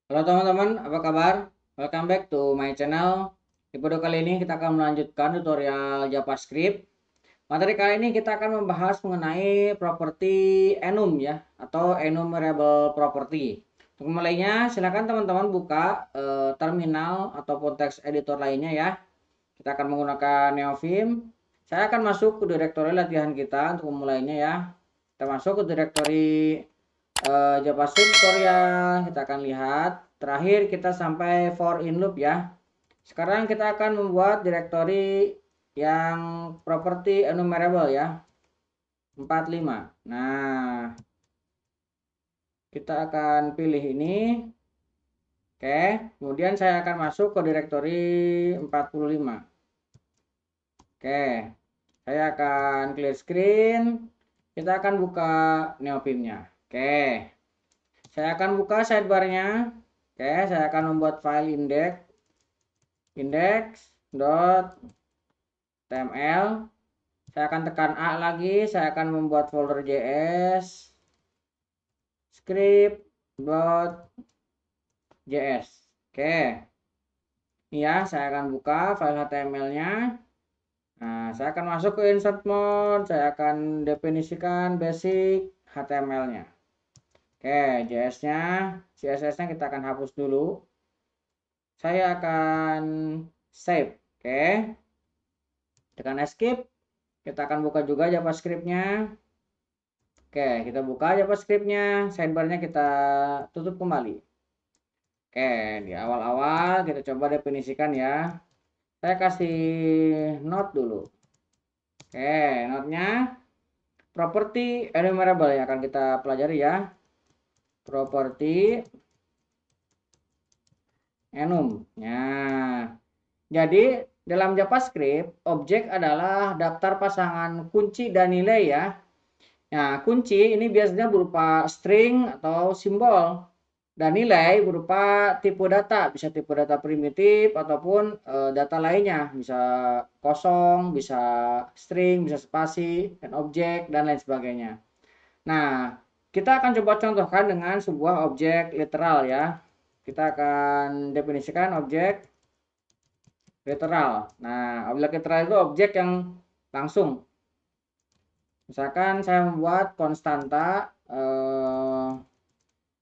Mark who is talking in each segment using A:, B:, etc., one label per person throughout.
A: Halo teman-teman, apa kabar? Welcome back to my channel. Di video kali ini kita akan melanjutkan tutorial JavaScript. Materi kali ini kita akan membahas mengenai properti enum ya, atau enumerable property. Untuk mulainya, silakan teman-teman buka terminal ataupun text editor lainnya ya. Kita akan menggunakan Neovim. Saya akan masuk ke direktori latihan kita untuk memulainya ya. Kita masuk ke direktori JavaScript tutorial. Kita akan lihat terakhir kita sampai for in loop ya. Sekarang kita akan membuat direktori yang property enumerable ya, 45. Nah, kita akan pilih ini. Oke, kemudian saya akan masuk ke direktori 45. Oke, saya akan clear screen. Kita akan buka Neovim-nya. Oke, saya akan buka sidebar-nya. Oke, saya akan membuat file index.html. Saya akan tekan A lagi, saya akan membuat folder JS script.js. Oke. Ini ya, saya akan buka file HTML-nya. Nah, saya akan masuk ke insert mode, saya akan definisikan basic HTML-nya. Oke, JS-nya, CSS-nya kita akan hapus dulu. Saya akan save. Oke. Tekan escape. Kita akan buka juga JavaScript-nya. Oke, kita buka JavaScript-nya. Sidebar-nya kita tutup kembali. Oke, di awal-awal kita coba definisikan ya. Saya kasih note dulu. Oke, note-nya property enumerable yang akan kita pelajari ya. Property enum. Nah, jadi dalam JavaScript, objek adalah daftar pasangan kunci dan nilai ya. Nah, kunci ini biasanya berupa string atau simbol. Dan nilai berupa tipe data, bisa tipe data primitif ataupun data lainnya, bisa kosong, bisa string, bisa spasi, dan objek, dan lain sebagainya. Nah, kita akan coba contohkan dengan sebuah objek literal ya. Kita akan definisikan objek literal. Nah, objek literal itu objek yang langsung. Misalkan saya membuat konstanta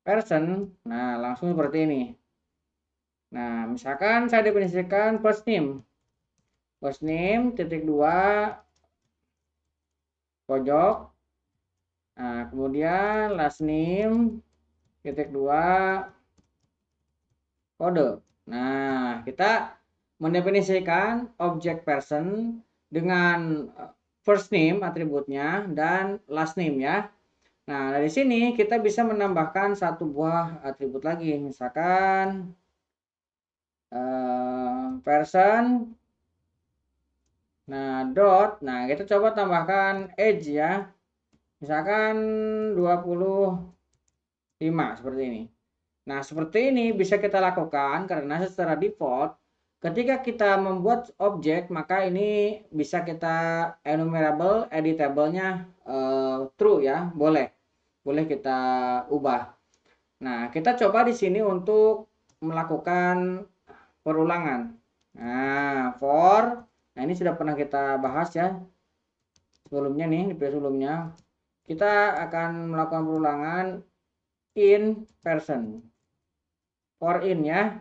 A: person, nah langsung seperti ini. Nah, misalkan saya definisikan first name titik 2 pojok. Nah, kemudian last name titik 2 kode. Nah, kita mendefinisikan objek person dengan first name atributnya dan last name ya. Nah, dari sini kita bisa menambahkan satu buah atribut lagi. Misalkan person. Nah, dot. Nah, kita coba tambahkan age ya. Misalkan 25 seperti ini. Nah, seperti ini bisa kita lakukan karena secara default ketika kita membuat objek maka ini bisa kita enumerable, editable-nya true ya, boleh. Boleh kita ubah. Nah, kita coba di sini untuk melakukan perulangan. Nah, nah ini sudah pernah kita bahas ya sebelumnya nih, di video sebelumnya. Kita akan melakukan perulangan in person. For in ya.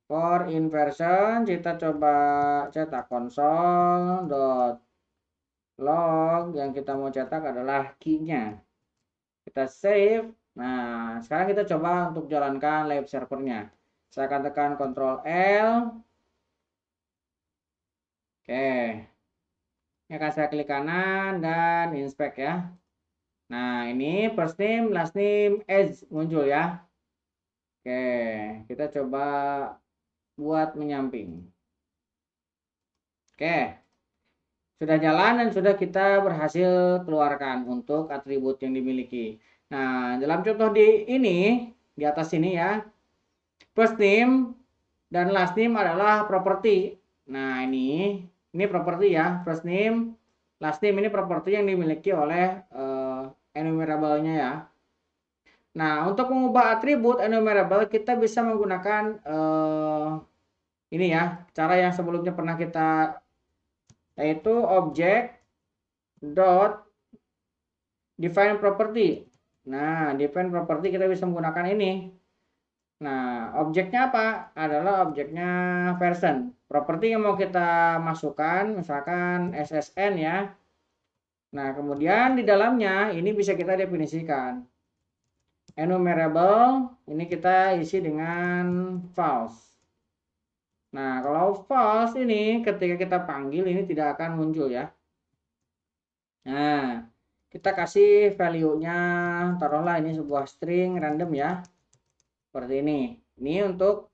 A: For in person kita coba cetak console.log, yang kita mau cetak adalah key-nya. Kita save. Nah, sekarang kita coba untuk jalankan live servernya. Saya akan tekan Ctrl L. Oke. Ini akan saya klik kanan dan inspect ya. Nah, ini first name, last name, age muncul ya. Oke, kita coba buat menyamping. Oke, sudah jalan dan sudah kita berhasil keluarkan untuk atribut yang dimiliki. Nah, dalam contoh di atas ini ya, first name dan last name adalah properti. Nah, ini properti ya, first name, last name ini properti yang dimiliki oleh enumerable-nya ya. Nah, untuk mengubah atribut enumerable kita bisa menggunakan ini ya, cara yang sebelumnya pernah kita, yaitu object dot define property. Nah, define property kita bisa menggunakan ini. Nah, objeknya apa? Adalah objeknya person. Properti yang mau kita masukkan, misalkan SSN ya. Nah, kemudian di dalamnya ini bisa kita definisikan. Enumerable, ini kita isi dengan false. Nah, kalau false ini ketika kita panggil ini tidak akan muncul ya. Nah, kita kasih value-nya, taruhlah ini sebuah string random ya. Seperti ini. Ini untuk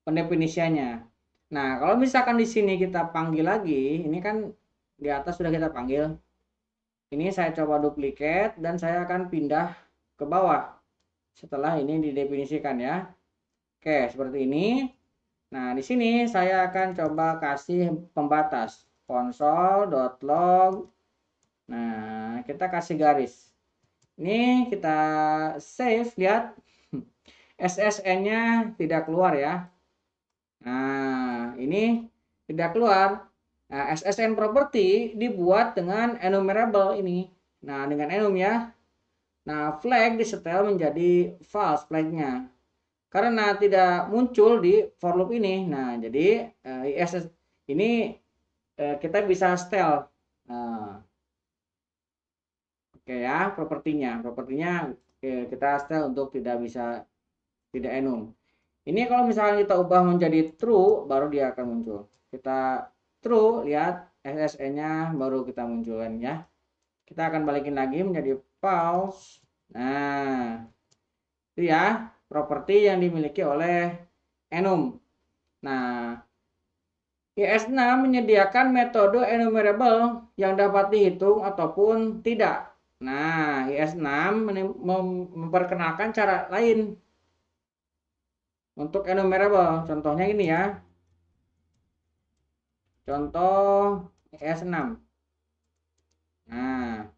A: pendefinisiannya. Nah, kalau misalkan di sini kita panggil lagi, ini kan di atas sudah kita panggil. Ini saya coba duplikat dan saya akan pindah ke bawah setelah ini didefinisikan ya. Oke, seperti ini. Nah, di sini saya akan coba kasih pembatas console.log. Nah, kita kasih garis. Ini kita save, lihat SSN-nya tidak keluar ya. Nah, ini tidak keluar. Nah, SSN property dibuat dengan enumerable ini. Nah, dengan enum ya. Nah, flag disetel menjadi false flagnya. Karena tidak muncul di for loop ini. Nah, jadi ISS ini kita bisa setel. Nah, oke ya, propertinya kita setel untuk tidak enum. Ini kalau misalkan kita ubah menjadi true, baru dia akan muncul. Kita true, lihat SSN-nya baru kita munculkan ya. Kita akan balikin lagi menjadi false. Nah, itu ya properti yang dimiliki oleh enum. Nah, IS6 menyediakan metode enumerable yang dapat dihitung ataupun tidak. Nah, IS6 memperkenalkan cara lain untuk enumerable. Contohnya ini ya. Contoh IS6. Nah,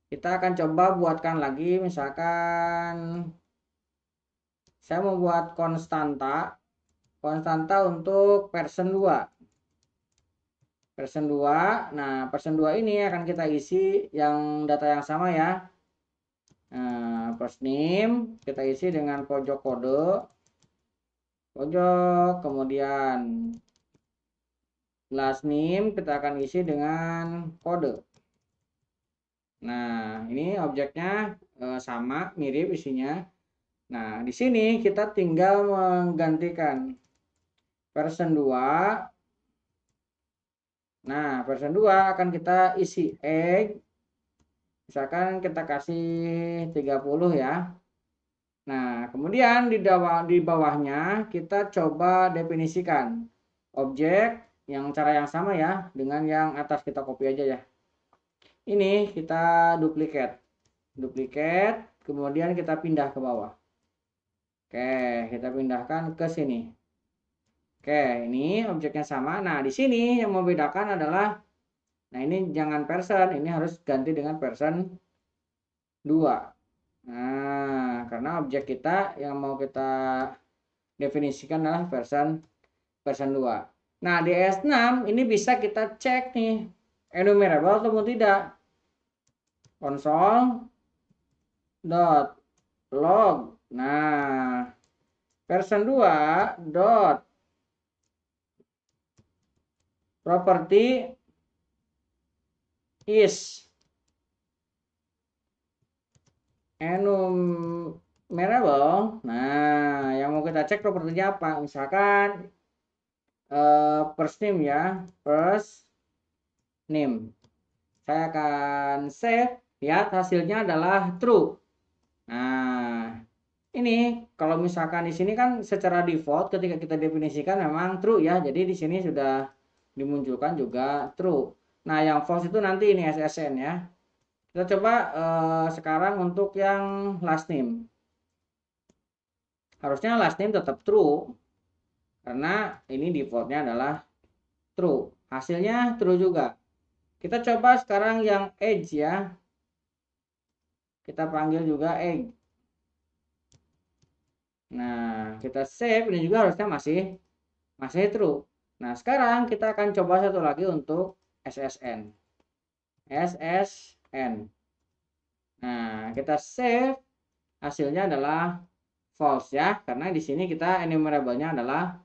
A: kita akan coba buatkan lagi, misalkan saya membuat konstanta untuk person 2. Person 2. Nah, person 2 ini akan kita isi yang data yang sama ya. Nah, first name kita isi dengan pojok kode. Pojok, kemudian last name kita akan isi dengan kode. Nah, ini objeknya sama, mirip isinya. Nah, di sini kita tinggal menggantikan person 2. Nah, person 2 akan kita isi egg. Misalkan kita kasih 30 ya. Nah, kemudian di bawahnya kita coba definisikan objek yang cara yang sama ya, dengan yang atas kita copy aja ya. Ini kita duplikat, kemudian kita pindah ke bawah. Oke, kita pindahkan ke sini. Oke, ini objeknya sama. Nah, di sini yang membedakan adalah, nah ini jangan person, ini harus ganti dengan person 2. Nah, karena objek kita yang mau kita definisikan adalah person 2. Nah, di S6 ini bisa kita cek nih enumerable atau tidak. Console.log. Nah, person 2 dot property is enumerable. Nah, yang mau kita cek propertinya apa? Misalkan first name ya, first name. Saya akan save. Lihat hasilnya adalah true. Nah, ini kalau misalkan di sini kan secara default ketika kita definisikan memang true ya. Jadi di sini sudah dimunculkan juga true. Nah, yang false itu nanti ini SSN ya. Kita coba sekarang untuk yang last name. Harusnya last name tetap true karena ini defaultnya adalah true. Hasilnya true juga. Kita coba sekarang yang age ya. Kita panggil juga egg. Nah, kita save, ini juga harusnya masih true. Nah, sekarang kita akan coba satu lagi untuk SSN. Nah, kita save, hasilnya adalah false ya, karena di sini kita enumerable-nya adalah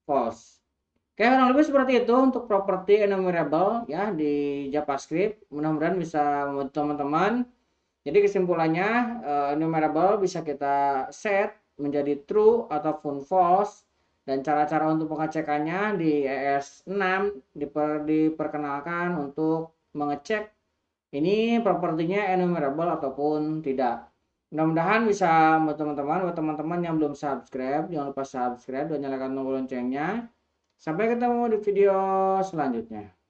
A: false. Oke, kurang lebih seperti itu untuk properti enumerable ya di JavaScript. Mudah-mudahan bisa membantu teman-teman. Jadi kesimpulannya, enumerable bisa kita set menjadi true ataupun false, dan cara-cara untuk pengecekannya di ES6 diperkenalkan untuk mengecek ini propertinya enumerable ataupun tidak. Mudah-mudahan bisa buat teman-teman. Buat teman-teman yang belum subscribe, jangan lupa subscribe dan nyalakan tombol loncengnya. Sampai ketemu di video selanjutnya.